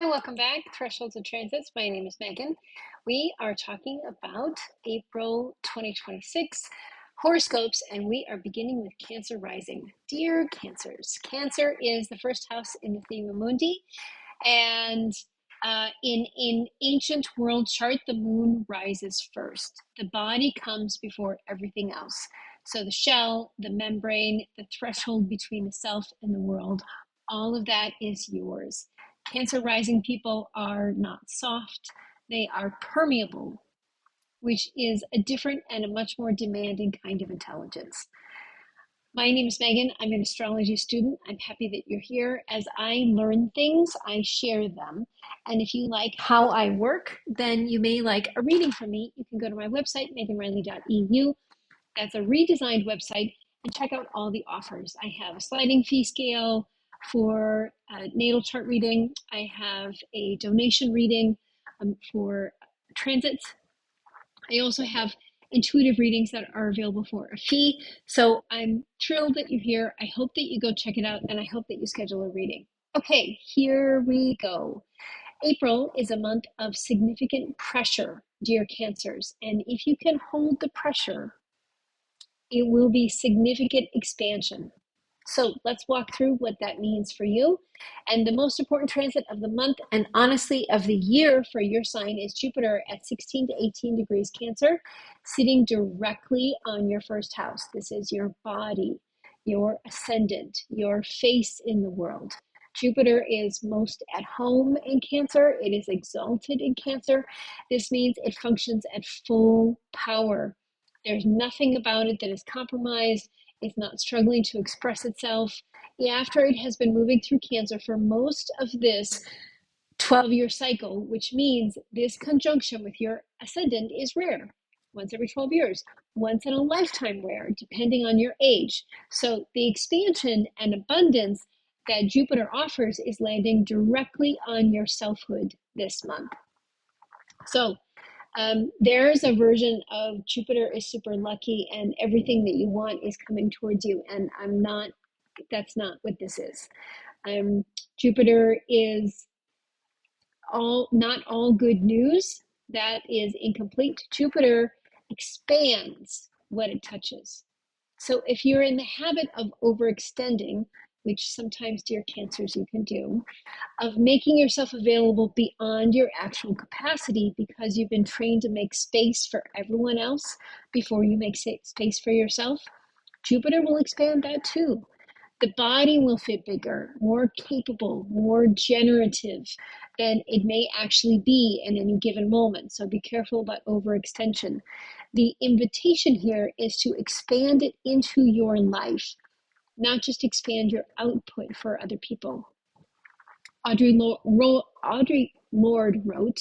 Welcome back, Thresholds and Transits. My name is Megan. We are talking about April 2026 horoscopes, and we are beginning with Cancer rising. Dear Cancers, Cancer is the first house in the Thema Mundi, and in ancient world chart, the moon rises first. The body comes before everything else. So the shell, the membrane, the threshold between the self and the world, all of that is yours. Cancer rising people are not soft, they are permeable, which is a different and a much more demanding kind of intelligence. My name is Megan. I'm an astrology student. I'm happy that you're here. As I learn things, I share them. And if you like how I work, then you may like a reading from me. You can go to my website, meganriley.eu. That's a redesigned website, and check out all the offers. I have a sliding fee scale for natal chart reading. I have a donation reading for transits. I also have intuitive readings that are available for a fee. So I'm thrilled that you're here. I hope that you go check it out, and I hope that you schedule a reading. Okay, here we go. April is a month of significant pressure, dear Cancers. And if you can hold the pressure, it will be significant expansion. So let's walk through what that means for you. And the most important transit of the month, and honestly of the year for your sign, is Jupiter at 16 to 18 degrees Cancer, sitting directly on your first house. This is your body, your ascendant, your face in the world. Jupiter is most at home in Cancer. It is exalted in Cancer. This means it functions at full power. There's nothing about it that is compromised. It's not struggling to express itself. After it has been moving through Cancer for most of this 12-year cycle, which means this conjunction with your ascendant is rare. Once every 12 years, once in a lifetime rare, depending on your age. So the expansion and abundance that Jupiter offers is landing directly on your selfhood this month. So there's a version of Jupiter is super lucky and everything that you want is coming towards you. And that's not what this is. Jupiter is not all good news. That is incomplete. Jupiter expands what it touches. So if you're in the habit of overextending, which sometimes, dear Cancers, you can do, of making yourself available beyond your actual capacity because you've been trained to make space for everyone else before you make space for yourself, Jupiter will expand that too. The body will fit bigger, more capable, more generative than it may actually be in any given moment. So be careful about overextension. The invitation here is to expand it into your life, not just expand your output for other people. Audre Lorde wrote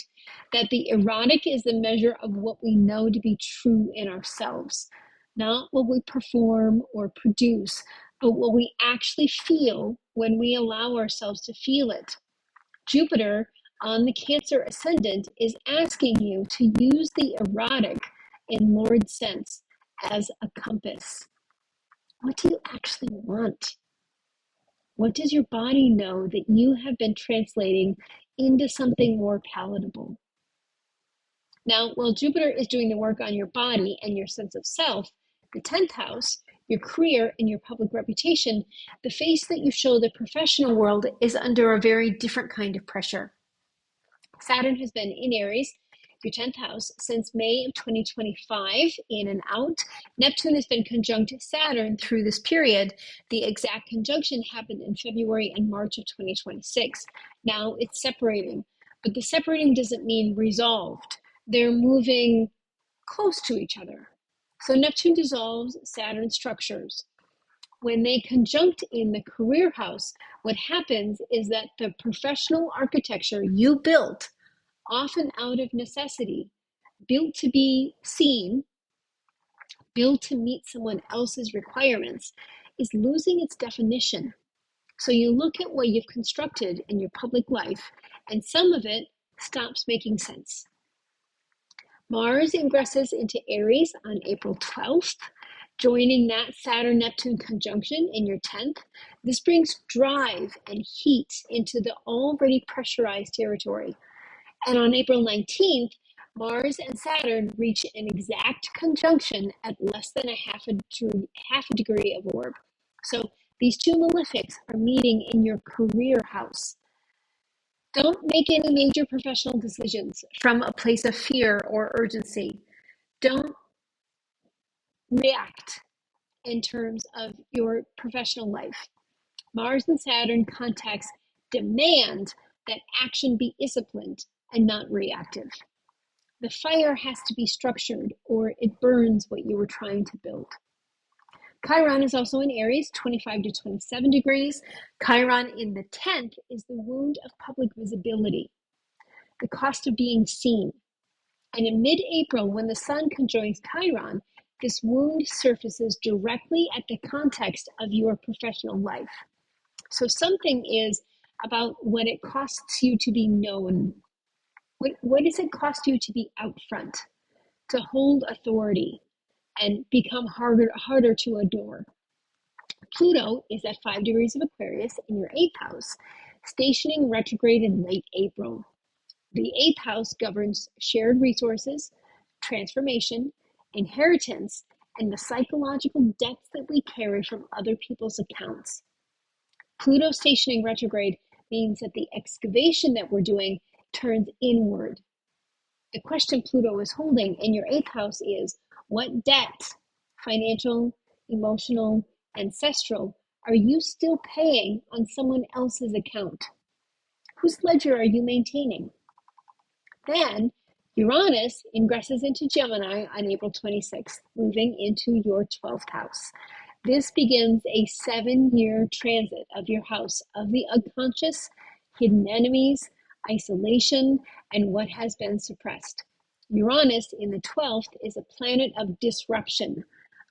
that the erotic is the measure of what we know to be true in ourselves, not what we perform or produce, but what we actually feel when we allow ourselves to feel it. Jupiter on the Cancer ascendant is asking you to use the erotic in Lord's sense as a compass. What do you actually want? What does your body know that you have been translating into something more palatable? Now, while Jupiter is doing the work on your body and your sense of self, the 10th house, your career and your public reputation, the face that you show the professional world is under a very different kind of pressure. Saturn has been in Aries, your 10th house, since May of 2025, in and out. Neptune has been conjunct Saturn through this period. The exact conjunction happened in February and March of 2026. Now it's separating, but the separating doesn't mean resolved. They're moving close to each other. So Neptune dissolves Saturn structures. When they conjunct in the career house, what happens is that the professional architecture you built, often out of necessity, built to be seen, built to meet someone else's requirements, is losing its definition. So you look at what you've constructed in your public life, and some of it stops making sense. Mars ingresses into Aries on April 12th, joining that Saturn-Neptune conjunction in your 10th. This brings drive and heat into the already pressurized territory. And on April 19th, Mars and Saturn reach an exact conjunction at less than half a degree of orb. So these two malefics are meeting in your career house. Don't make any major professional decisions from a place of fear or urgency. Don't react in terms of your professional life. Mars and Saturn contacts demand that action be disciplined and not reactive. The fire has to be structured or it burns what you were trying to build. Chiron is also in Aries, 25 to 27 degrees. Chiron in the 10th is the wound of public visibility, the cost of being seen. And in mid-April, when the sun conjoins Chiron, this wound surfaces directly at the context of your professional life. So something is about what it costs you to be known. What does it cost you to be out front, to hold authority and become harder to adore? Pluto is at 5 degrees of Aquarius in your 8th house, stationing retrograde in late April. The 8th house governs shared resources, transformation, inheritance, and the psychological debts that we carry from other people's accounts. Pluto stationing retrograde means that the excavation that we're doing turns inward. The question Pluto is holding in your 8th house is, what debt, financial, emotional, ancestral, are you still paying on someone else's account? Whose ledger are you maintaining? Then Uranus ingresses into Gemini on April 26th, moving into your 12th house. This begins a 7-year transit of your house of the unconscious, hidden enemies, isolation, and what has been suppressed. Uranus in the 12th is a planet of disruption,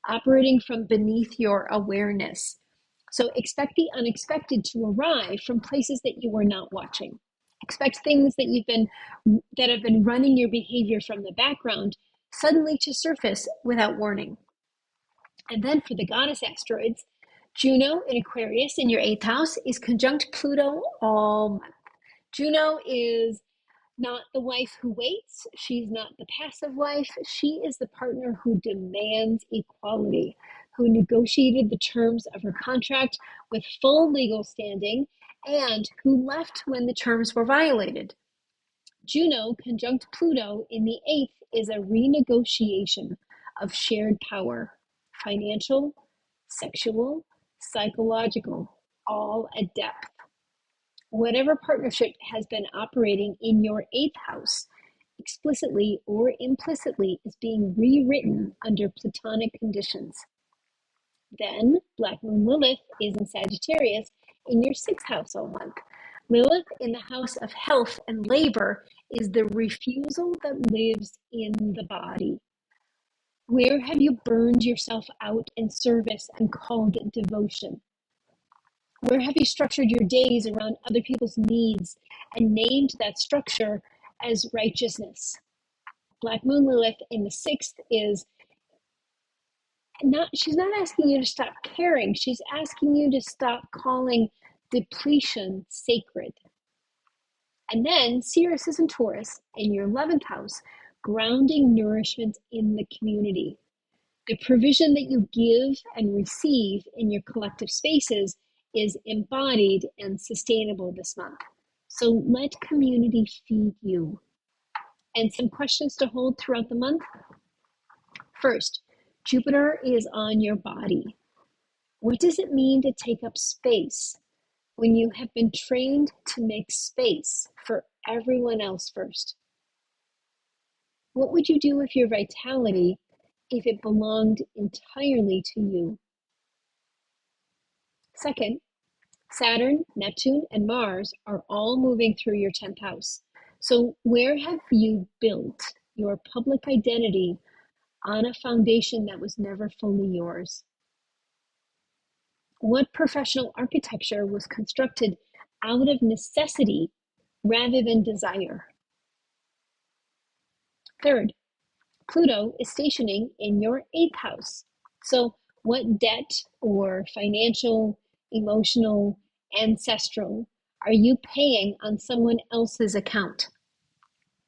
operating from beneath your awareness. So expect the unexpected to arrive from places that you were not watching. Expect things that have been running your behavior from the background suddenly to surface without warning. And then for the goddess asteroids, Juno in Aquarius in your 8th house is conjunct Pluto all month. Juno is not the wife who waits. She's not the passive wife. She is the partner who demands equality, who negotiated the terms of her contract with full legal standing, and who left when the terms were violated. Juno conjunct Pluto in the 8th is a renegotiation of shared power, financial, sexual, psychological, all at depth. Whatever partnership has been operating in your 8th house, explicitly or implicitly, is being rewritten under Platonic conditions. Then Black Moon Lilith is in Sagittarius in your 6th house all month. Lilith in the house of health and labor is the refusal that lives in the body. Where have you burned yourself out in service and called it devotion? Where have you structured your days around other people's needs and named that structure as righteousness? Black Moon Lilith in the 6th is she's not asking you to stop caring. She's asking you to stop calling depletion sacred. And then Sirius is in Taurus in your 11th house, grounding nourishment in the community. The provision that you give and receive in your collective spaces is embodied and sustainable this month. So let community feed you. And some questions to hold throughout the month. First, Jupiter is on your body. What does it mean to take up space when you have been trained to make space for everyone else first? What would you do with your vitality if it belonged entirely to you? Second, Saturn, Neptune, and Mars are all moving through your 10th house. So where have you built your public identity on a foundation that was never fully yours? What professional architecture was constructed out of necessity rather than desire? Third, Pluto is stationing in your 8th house. So what debt or financial emotional, ancestral, are you paying on someone else's account?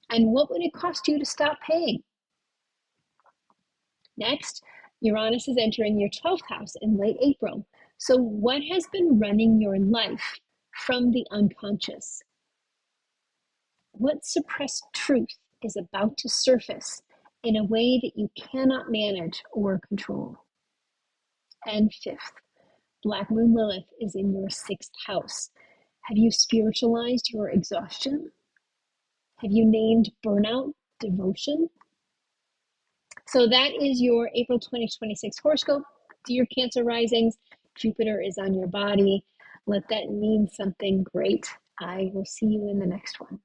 And what would it cost you to stop paying? Next, Uranus is entering your 12th house in late April. So what has been running your life from the unconscious? What suppressed truth is about to surface in a way that you cannot manage or control? And fifth, Black Moon Lilith is in your 6th house. Have you spiritualized your exhaustion? Have you named burnout devotion? So that is your April 2026 horoscope. Dear Cancer risings, Jupiter is on your body. Let that mean something great. I will see you in the next one.